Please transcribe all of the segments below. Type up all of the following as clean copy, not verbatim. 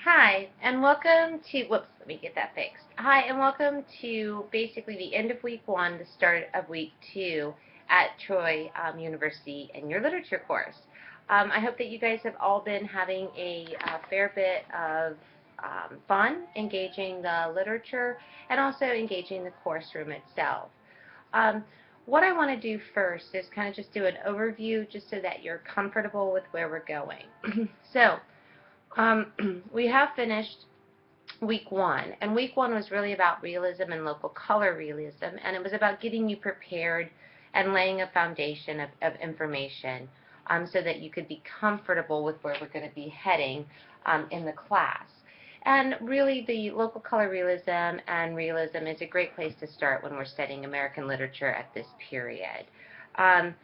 Hi, and welcome to, whoops, let me get that fixed. Hi, and welcome to basically the end of week one, the start of week two at Troy University in your literature course. I hope that you guys have all been having a fair bit of fun engaging the literature and also engaging the course room itself. Um, what I want to do first is kind of just do an overview just so that you're comfortable with where we're going. So, we have finished week one, and week one was really about realism and local color realism, and it was about getting you prepared and laying a foundation of information so that you could be comfortable with where we're going to be heading in the class. And really, the local color realism and realism is a great place to start when we're studying American literature at this period. Um,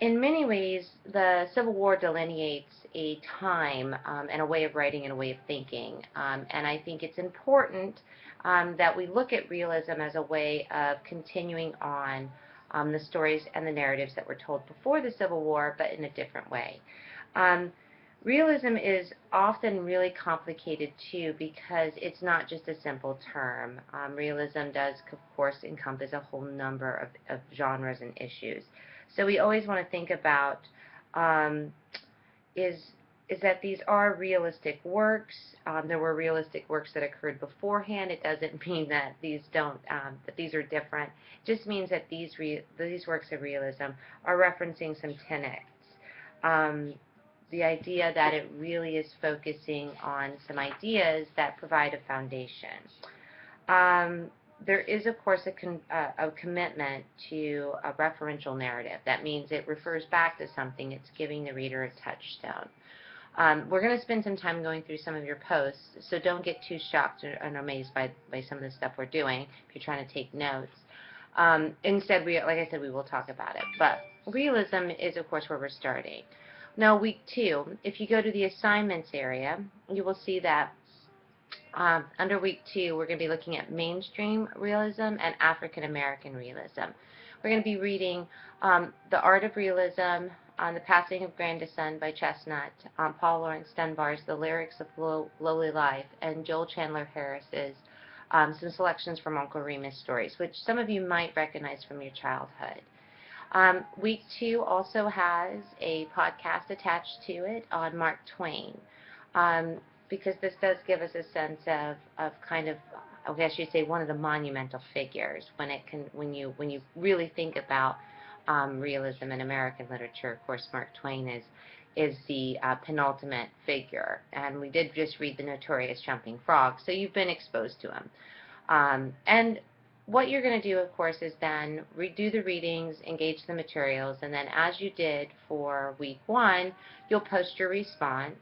in many ways, the Civil War delineates a time and a way of writing and a way of thinking. And I think it's important that we look at realism as a way of continuing on the stories and the narratives that were told before the Civil War, but in a different way. Um, Realism is often really complicated too because it's not just a simple term. Realism does, of course, encompass a whole number of genres and issues. So we always want to think about um, is is that these are realistic works. There were realistic works that occurred beforehand. It doesn't mean that these don't that these are different. It just means that these works of realism are referencing some tenets. Um, the idea that it really is focusing on some ideas that provide a foundation. Um, there is, of course, a commitment to a referential narrative. That means it refers back to something. It's giving the reader a touchstone. We're going to spend some time going through some of your posts, so don't get too shocked and amazed by some of the stuff we're doing if you're trying to take notes. Instead, like I said, we will talk about it. But realism is, of course, where we're starting. Now, week two, if you go to the assignments area, you will see that under week two, we're going to be looking at mainstream realism and African American realism. We're going to be reading The Art of Realism, The Passing of Grandison by Chestnut, Paul Laurence Dunbar's The Lyrics of Lowly Life, and Joel Chandler Harris's some selections from Uncle Remus stories, which some of you might recognize from your childhood. Week two also has a podcast attached to it on Mark Twain. Because this does give us a sense of kind of, I guess you'd say, one of the monumental figures when you really think about realism in American literature. Of course, Mark Twain is the penultimate figure, and we did just read The Notorious Jumping Frog, so you've been exposed to him. And what you're going to do, of course, is then redo the readings, engage the materials, and then as you did for week one, you'll post your response.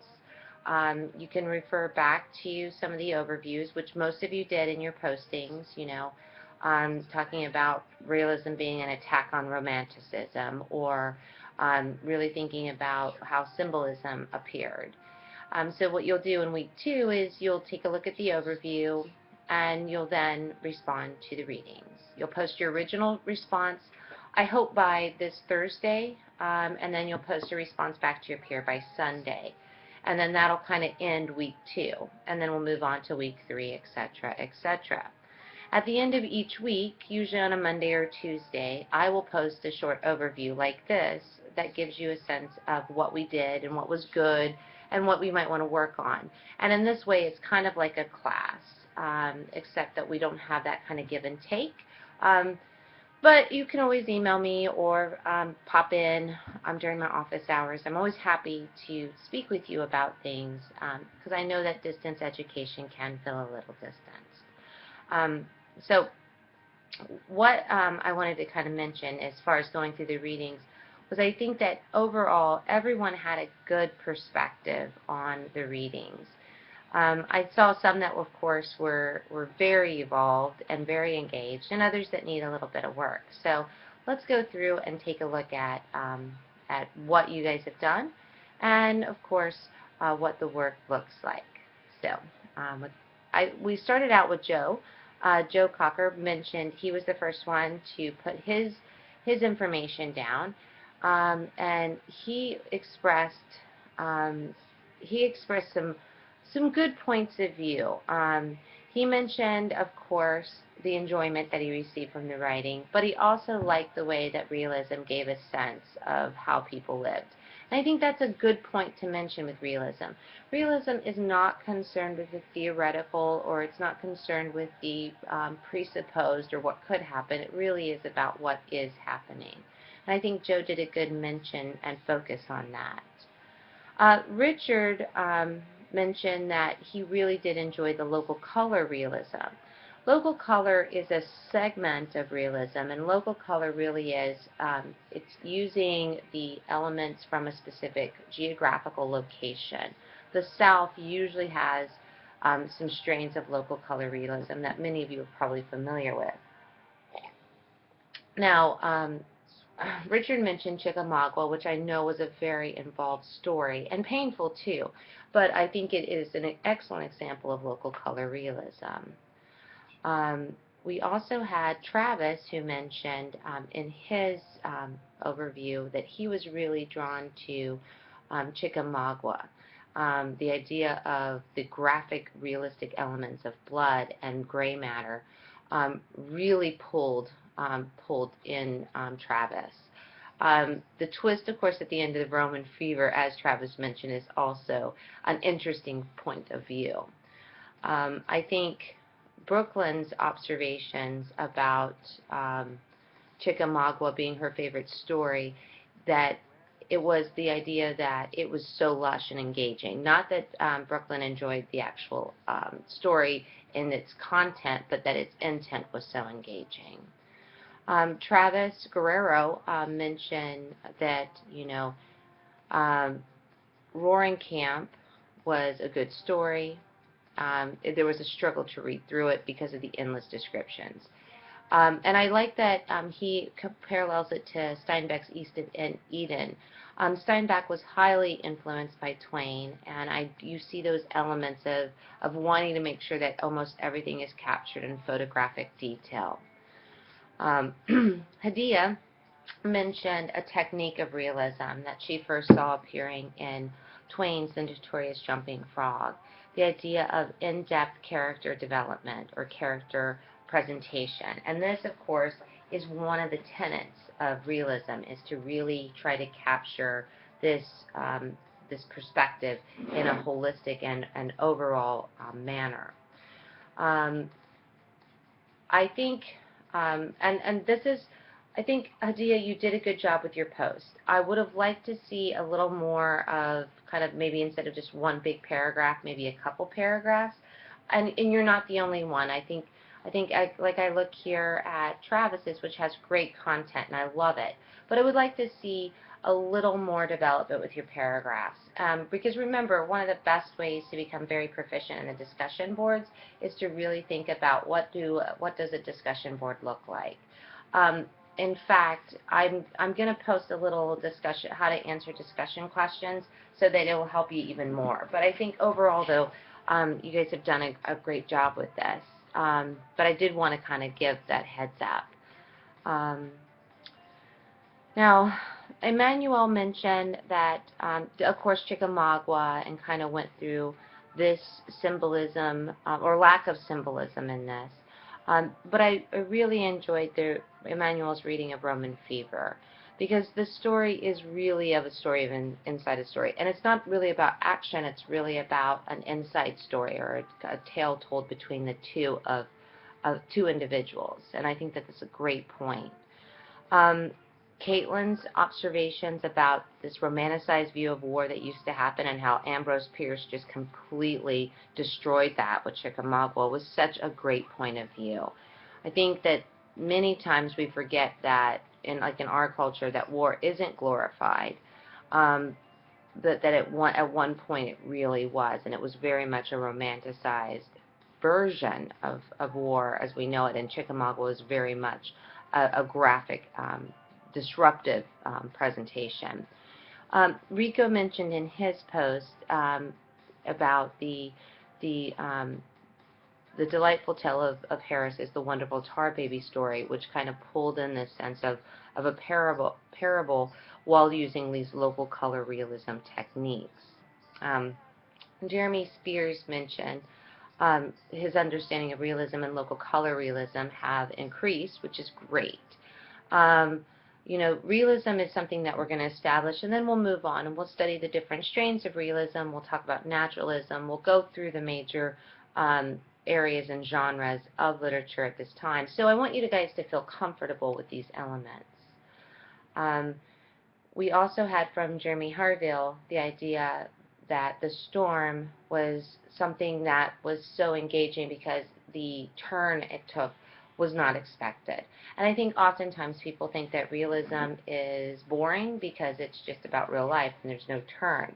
You can refer back to some of the overviews, which most of you did in your postings, talking about realism being an attack on romanticism, or really thinking about how symbolism appeared. So what you'll do in week two is you'll take a look at the overview, and you'll then respond to the readings. You'll post your original response, I hope by this Thursday, and then you'll post a response back to your peer by Sunday. And then that'll kind of end week two, and then we'll move on to week three, etc., etc. At the end of each week, usually on a Monday or Tuesday, I will post a short overview like this that gives you a sense of what we did and what was good and what we might want to work on. And in this way, it's kind of like a class, except that we don't have that kind of give and take. But you can always email me or pop in during my office hours. I'm always happy to speak with you about things because I know that distance education can feel a little distant. So what I wanted to kind of mention as far as going through the readings was I think that overall everyone had a good perspective on the readings. I saw some that, of course, were very evolved and very engaged, and others that need a little bit of work. So let's go through and take a look at what you guys have done, and of course, what the work looks like. So we started out with Joe. Joe Cocker mentioned he was the first one to put his information down, and he expressed some good points of view. He mentioned, of course, the enjoyment that he received from the writing, but he also liked the way that realism gave a sense of how people lived. And I think that's a good point to mention with realism. Realism is not concerned with the theoretical, or it's not concerned with the presupposed or what could happen. It really is about what is happening. And I think Joe did a good mention and focus on that. Richard mentioned that he really did enjoy the local color realism. Local color is a segment of realism, and local color really is, it's using the elements from a specific geographical location. The South usually has some strains of local color realism that many of you are probably familiar with. Now, Richard mentioned Chickamauga, which I know was a very involved story, and painful too, but I think it is an excellent example of local color realism. We also had Travis, who mentioned in his overview that he was really drawn to Chickamauga. The idea of the graphic, realistic elements of blood and gray matter really pulled in Travis. The twist, of course, at the end of the Roman fever, as Travis mentioned, is also an interesting point of view. I think Brooklyn's observations about Chickamauga being her favorite story, that it was the idea that it was so lush and engaging. Not that Brooklyn enjoyed the actual story in its content, but that its intent was so engaging. Travis Guerrero mentioned that, Roaring Camp was a good story. There was a struggle to read through it because of the endless descriptions. And I like that he parallels it to Steinbeck's East of Eden. Steinbeck was highly influenced by Twain, and you see those elements of wanting to make sure that almost everything is captured in photographic detail. Hadia mentioned a technique of realism that she first saw appearing in Twain's The Notorious Jumping Frog. The idea of in-depth character development or character presentation. And this, of course, is one of the tenets of realism, is to really try to capture this this perspective in a holistic and overall manner. I think, and this is, I think, Hadia, you did a good job with your post. I would have liked to see a little more of kind of maybe instead of just one big paragraph, maybe a couple paragraphs. And you're not the only one. I think I look here at Travis's, which has great content, and I love it. But I would like to see a little more development with your paragraphs. Because remember, one of the best ways to become very proficient in the discussion boards is to really think about what does a discussion board look like. In fact, I'm going to post a little discussion, how to answer discussion questions, so that it will help you even more. But I think overall, though, you guys have done a great job with this. But I did want to kind of give that heads up. Now, Emmanuel mentioned that, of course, Chickamauga, and kind of went through this symbolism, or lack of symbolism in this. But I really enjoyed Emmanuel's reading of Roman Fever, because the story is really of a story of inside a story. And it's not really about action, it's really about an inside story, or a tale told between the two of two individuals. And I think that that's a great point. Caitlin's observations about this romanticized view of war that used to happen, and how Ambrose Bierce just completely destroyed that with Chickamauga, was such a great point of view. I think that many times we forget that, in our culture, that war isn't glorified. That at one point it really was, and it was very much a romanticized version of war as we know it, and Chickamauga was very much a graphic, disruptive presentation. Rico mentioned in his post about the delightful tale of Harris is the wonderful Tar Baby story, which kind of pulled in this sense of a parable while using these local color realism techniques. Jeremy Spears mentioned his understanding of realism and local color realism have increased, which is great. Um, you know, realism is something that we're going to establish, and then we'll move on and we'll study the different strains of realism. We'll talk about naturalism. We'll go through the major areas and genres of literature at this time. So I want you guys to feel comfortable with these elements. We also had from Jeremy Harville the idea that the storm was something that was so engaging because the turn it took was not expected. And I think oftentimes people think that realism is boring because it's just about real life and there's no turn.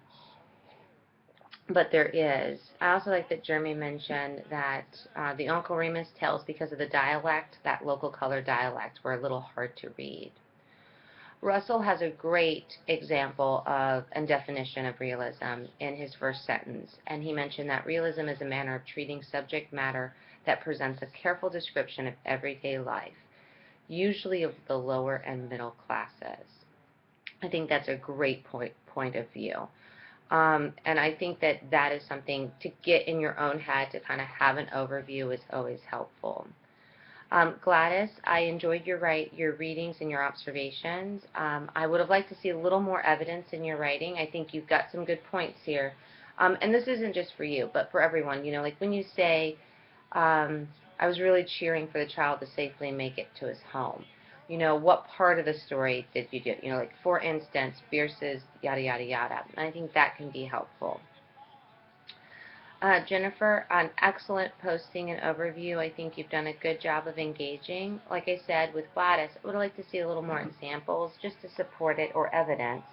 But there is. I also like that Jeremy mentioned that the Uncle Remus tales, because of the dialect, that local color dialect, were a little hard to read. Russell has a great example of and definition of realism in his first sentence, and he mentioned that realism is a manner of treating subject matter that presents a careful description of everyday life, usually of the lower and middle classes. I think that's a great point of view. And I think that that is something to get in your own head, to kind of have an overview is always helpful. Gladys, I enjoyed your readings and your observations. I would have liked to see a little more evidence in your writing. I think you've got some good points here. And this isn't just for you, but for everyone. You know, like when you say, I was really cheering for the child to safely make it to his home. You know, what part of the story did you do? You know, like for instance, Bierce's yada, yada, yada. And I think that can be helpful. Jennifer, an excellent posting and overview. I think you've done a good job of engaging. Like I said, with Gladys, I would like to see a little more examples just to support it or evidence,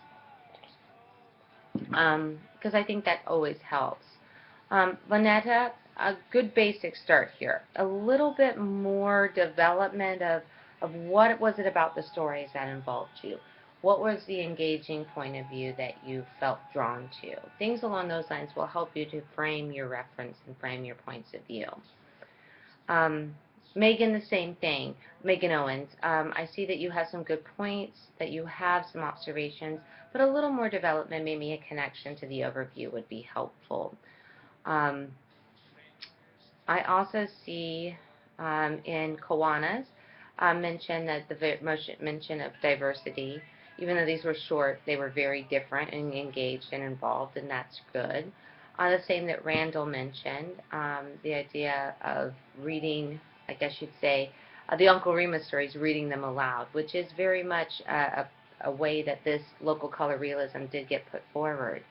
because I think that always helps. Vanetta, a good basic start here. A little bit more development of what was it about the stories that involved you. What was the engaging point of view that you felt drawn to? Things along those lines will help you to frame your reference and frame your points of view. Megan, the same thing. Megan Owens, I see that you have some good points, that you have some observations, but a little more development, maybe a connection to the overview would be helpful. I also see in Kawana's mention that the mention of diversity. Even though these were short, they were very different and engaged and involved, and that's good. The same that Randall mentioned, the idea of reading, I guess you'd say, the Uncle Remus stories, reading them aloud, which is very much a way that this local color realism did get put forward.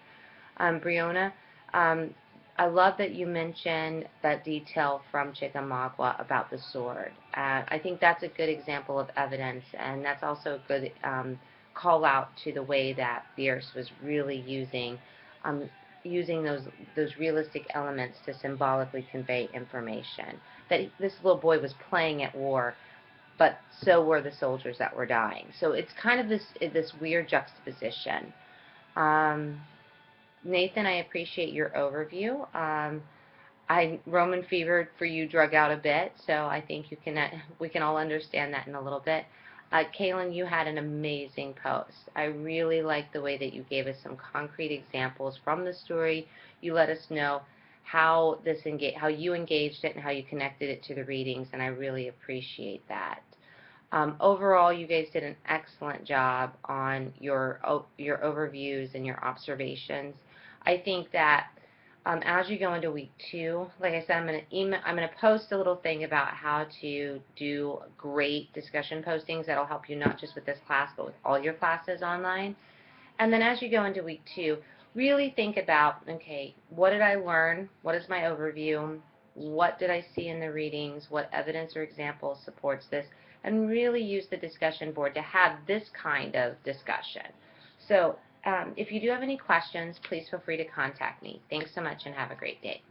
Briona, I love that you mentioned that detail from Chickamauga about the sword. I think that's a good example of evidence, and that's also a good call out to the way that Bierce was really using those realistic elements to symbolically convey information. That this little boy was playing at war, but so were the soldiers that were dying. So it's kind of this weird juxtaposition. Nathan, I appreciate your overview. Roman fever for you drug out a bit, so I think we can all understand that in a little bit. Kaylin, you had an amazing post. I really liked the way that you gave us some concrete examples from the story. You let us know how you engaged it and how you connected it to the readings, and I really appreciate that. Overall, you guys did an excellent job on your overviews and your observations. I think that as you go into week 2, like I said, I'm going to post a little thing about how to do great discussion postings that'll help you not just with this class, but with all your classes online. And then as you go into week 2, really think about, okay, what did I learn? What is my overview? What did I see in the readings? What evidence or examples supports this? And really use the discussion board to have this kind of discussion. So if you do have any questions, please feel free to contact me. Thanks so much and have a great day.